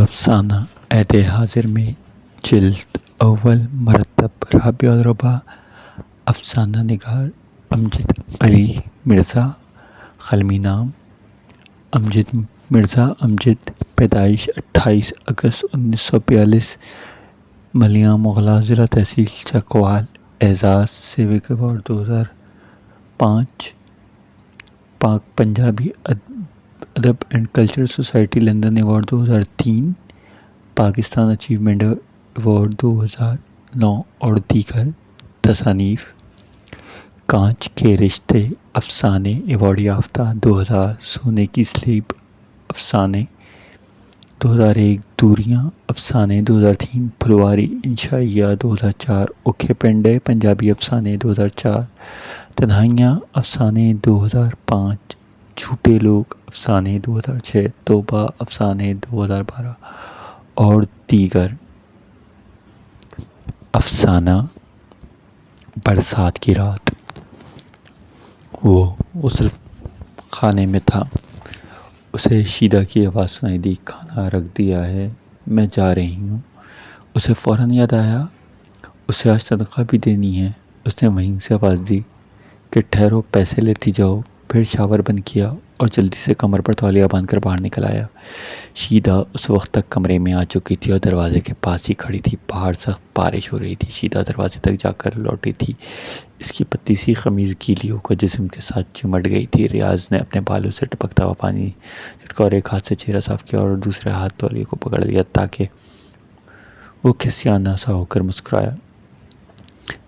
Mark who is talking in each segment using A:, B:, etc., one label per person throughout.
A: अफसाना ऐदे हाजिर में जिल्द अव्वल मरतब राबिया रबा अफसाना निगार अमजद अली मिर्ज़ा क़लमी नाम अमजद मिर्ज़ा अमजद पैदाइश 28 अगस्त 1942 मलिया मुग़ला ज़िला तहसील चकवाल एज़ाज़ सिविक अवार्ड 2005 पाक पंजाबी अदब and cultural society London award 2003 Pakistan achievement award 2009 और दीगर तसानीफ़ कांच के रिश्ते अफसाने अवार्ड याफ्ता 2000 सोने की स्लीप अफसाने 2001 दूरियां अफसाने 2003 फुलवारी इंशाइया 2004 ओखे पेंडे पंजाबी अफसाने 2004 तन्हाइयाँ अफसाने 2005 झूठे लोग अफसाने 2006 तौबा अफसाने 2012 और दीगर। अफसाना बरसात की रात। वो गुस्ल खाने में था, उसे शीदा की आवाज़ सुनाई दी, खाना रख दिया है, मैं जा रही हूँ। उसे फ़ौरन याद आया उसे आज तनख्वाह भी देनी है। उसने वहीं से आवाज़ दी कि ठहरो, पैसे लेती जाओ। फिर शावर बंद किया और जल्दी से कमर पर तौलिया बांधकर बाहर निकल आया। शीदा उस वक्त तक कमरे में आ चुकी थी और दरवाजे के पास ही खड़ी थी। बाहर सख्त बारिश हो रही थी। शीदा दरवाजे तक जाकर लौटी थी। इसकी पतली सी ख़मीज़ गीली होकर जिस्म के साथ चिमट गई थी। रियाज ने अपने बालों से टपकता हुआ पानी छिड़का और एक हाथ से चेहरा साफ़ किया और दूसरे हाथ तौलिए को पकड़ लिया ताकि वो खिसियाना सा होकर मुस्कुराया।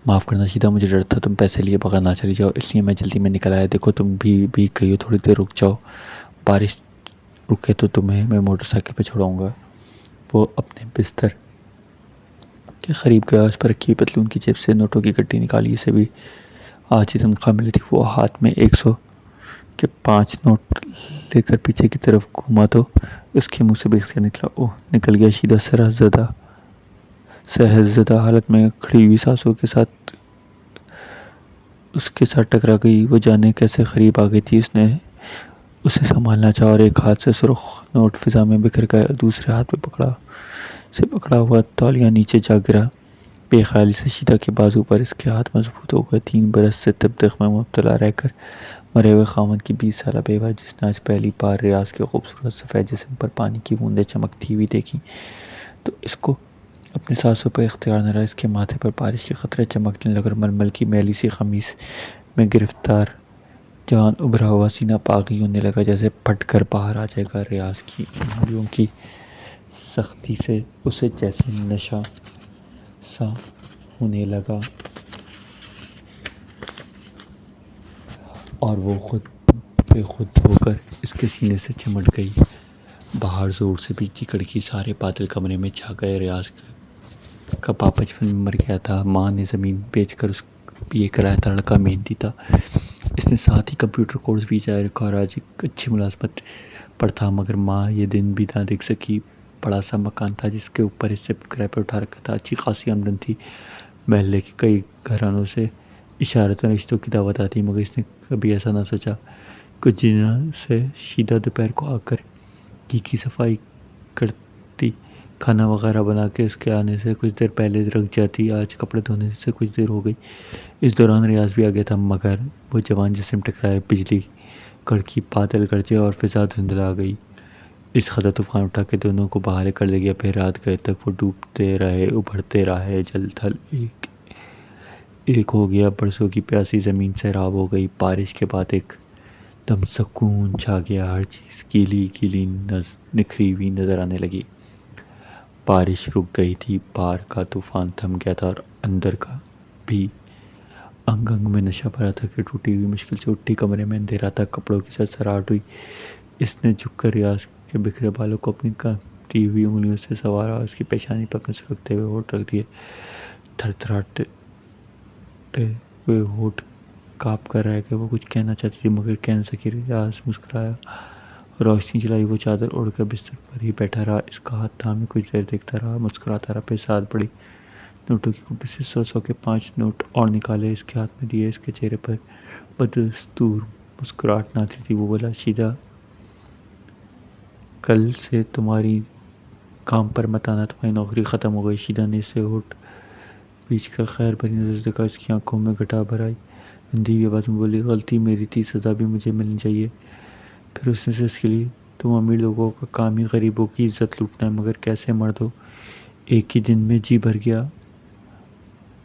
A: माफ़ करना शीदा, मुझे डर था तुम पैसे लिए बगैर ना चली जाओ, इसलिए मैं जल्दी में निकल आया। देखो तुम भी भीग गई हो, थोड़ी देर रुक जाओ, बारिश रुके तो तुम्हें मैं मोटरसाइकिल पे छोड़ाऊँगा। वो अपने बिस्तर के करीब गया। उस पर रखी पतलून की जेब से नोटों की गड्डी निकाली। इसे भी आज ही तनख्वाह मिली थी। वो हाथ में 100 के 5 नोट लेकर पीछे की तरफ घूमा तो उसके मुंह से बेख्तियार निकला, ओह निकल गया। शीदा सहज़दा हालत में खड़ी हुई सासों के साथ उसके साथ टकरा गई। वो जाने कैसे करीब आ गई थी। उसने उसे संभालना चाहा और एक हाथ से सुर्ख नोट फिजा में बिखर गया, दूसरे हाथ में पकड़ा हुआ तौलिया नीचे जा गिरा। बेख्याली से शीदा के बाजू पर इसके हाथ मजबूत हो गए। 3 बरस से तबदीख में मुब्तला रहकर मरे हुए खामन की 20 साला बेवा जिसने आज पहली बार रियाज के खूबसूरत सफ़ेद जिस्म पर पानी की बूंदें चमकती हुई देखी तो इसको अपनी सांसों पर इख्तियार न रहा। इसके माथे पर बारिश के क़तरे चमकने लगे और मलमल की मैली सी ख़मीस में गिरफ्तार जान उभरा हुआ सीना पागी होने लगा, जैसे फट कर बाहर आ जाएगा। रियाज की उंगलियों की सख्ती से उसे जैसे नशा सा होने लगा और वो खुद पे खुद होकर इसके सीने से चिमट गई। बाहर ज़ोर से बिजली कड़की, सारे बादल कमरे में छा गए। रियाज का पापा बचपन में मर गया था। माँ ने ज़मीन बेचकर उस ये कराया था। लड़का मेहनती था, इसने साथ ही कंप्यूटर कोर्स भी जारी रखा और आज एक अच्छी मुलाजमत पर था, मगर माँ ये दिन भी ना देख सकी। बड़ा सा मकान था जिसके ऊपर इससे किराए पर उठा रखा था। अच्छी खासी आमदन थी। महल्ले के कई घरानों से इशारतन रिश्तों की दावत आती, मगर इसने कभी ऐसा ना सोचा। कुछ दिनों से शीदा दोपहर को आकर घी की सफाई करती, खाना वगैरह बना के उसके आने से कुछ देर पहले रख जाती। आज कपड़े धोने से कुछ देर हो गई। इस दौरान रियाज भी आ गया था, मगर वो जवान जिस्म टकराए, बिजली कड़की, बादल गरजे और फिजा धुंधला गई। इस कदर तूफान उठा के दोनों को बहाल कर ले गया। फिर रात गए तक वो डूबते रहे, उभरते रहे, जल थल एक हो गया। बरसों की प्यासी ज़मीन सैराब हो गई। बारिश के बाद एक दम सुकून छा गया। हर चीज़ गीली गीली निखरी हुई नज़र आने लगी। बारिश रुक गई थी, बाहर का तूफान थम गया था और अंदर का भी अंग अंग में नशा भरा था कि टूटी हुई मुश्किल से उठी। कमरे में अंधेरा था, कपड़ों की सरसराहट हुई। इसने झुककर रियाज के बिखरे बालों को अपनी कांपती हुई उंगलियों से संवारा, उसकी पेशानी पर अपने सुलगते हुए होठ रख दिए। थरथराते हुए होठ काँप कर रह गए। वो कुछ कहना चाहती थी मगर कह न सकी। रियाज मुस्कुराया, रोशनी जलाई। वो चादर ओढ़कर बिस्तर पर ही बैठा रहा, इसका हाथ थामे कुछ देर देखता रहा, मुस्कुराता रहा। फिर साथ बड़ी नोटों की कुप्पी से 100 के 5 नोट और निकाले, इसके हाथ में दिए। इसके चेहरे पर बदस्तूर मुस्कुराहट नाती थी। वो बोला, शीदा, कल से तुम्हारी काम पर मत आना, तुम्हारी नौकरी ख़त्म हो गई। शीदा ने इसे होठ बीच कर खैर भरी नज़र से देखा। इसकी आंखों में घटा भर आई। हिंदी हुई आवाज़ में बोली, गलती मेरी थी, सज़ा भी मुझे मिलनी चाहिए। फिर उसने से इसके लिए, तुम अमीर लोगों का काम ही गरीबों की इज्जत लूटना है, मगर कैसे मर्द हो, एक ही दिन में जी भर गया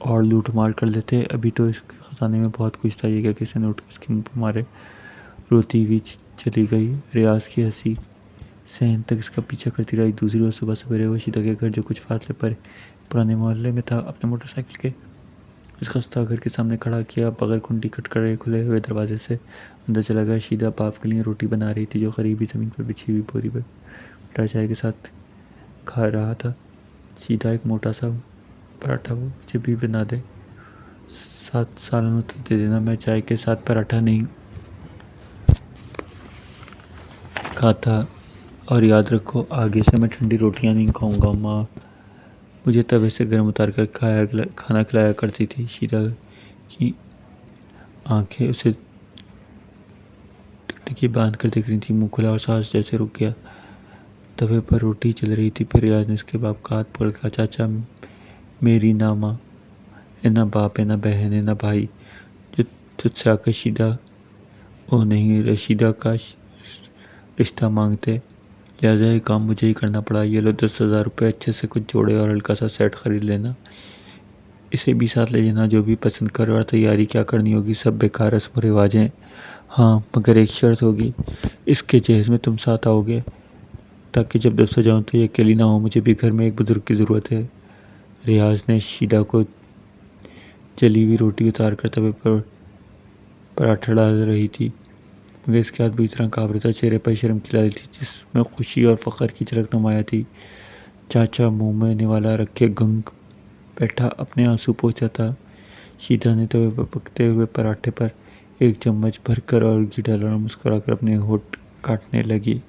A: और लूट मार कर लेते। अभी तो इसके खजाने में बहुत कुछ था, ये क्या किसी ने उठ के इसके मुंह पर मारे। रोती हुई चली गई। रियाज की हंसी सहन तक इसका पीछा करती रही। दूसरी रोज सुबह सवेरे वो शीदा के घर, जो कुछ फासले पर पुराने मोहल्ले में था, अपने मोटरसाइकिल के इस खस्ता घर के सामने खड़ा किया। बगैर कुंडी खटखड़े खुले हुए दरवाजे से अंदर चला गया। शीदा बाप के लिए रोटी बना रही थी, जो करीबी ज़मीन पर बिछी हुई बोरी पर मटर चाय के साथ खा रहा था। शीदा, एक मोटा सा पराठा वो जब भी बना दे, 7 सालों तक दे देना, मैं चाय के साथ पराठा नहीं खाता। और याद रखो, आगे से मैं ठंडी रोटियां नहीं खाऊंगा। माँ मुझे तवे से गर्म उतार कर खाना खिलाया करती थी। शीदा की आंखें उसे टिकटिकी बांध कर देख रही थी। मुंह खुला और सांस जैसे रुक गया। तवे पर रोटी चल रही थी। फिर रियाज ने इसके बाप का हाथ पकड़ कहा, चाचा, मेरी ना माँ है, ना बाप है, ना बहन है, ना भाई, जो तुझसे आकर शीदा ओ नहीं रशीदा का रिश्ता मांगते। लिहाजा ये काम मुझे ही करना पड़ा। ये लो 10,000 रुपये, अच्छे से कुछ जोड़े और हल्का सा सेट खरीद लेना। इसे भी साथ ले जाना, जो भी पसंद करो, और तैयारी क्या करनी होगी, सब बेकार रस्म रिवाजें। हाँ, मगर एक शर्त होगी, इसके जहेज में तुम साथ आओगे, ताकि जब दफ्तर जाऊँ तो ये अकेली ना हो। मुझे भी घर में एक बुजुर्ग की ज़रूरत है। रियाज ने शीदा को जली हुई रोटी उतार कर तवे पर पराठा डाल रही थी, मगर इसके हाथ बुरी तरह काँप रहा था। चेहरे पर शर्म की लाली थी, जिसमें खुशी और फ़ख्र की झलक नुमाया थी। चाचा मुंह में निवाला रखे गंग बैठा अपने आंसू पोंछा था। शीदा ने तवे पर पकते हुए पराठे पर एक चम्मच भरकर और घी डाला और मुस्कुराकर अपने होठ काटने लगी।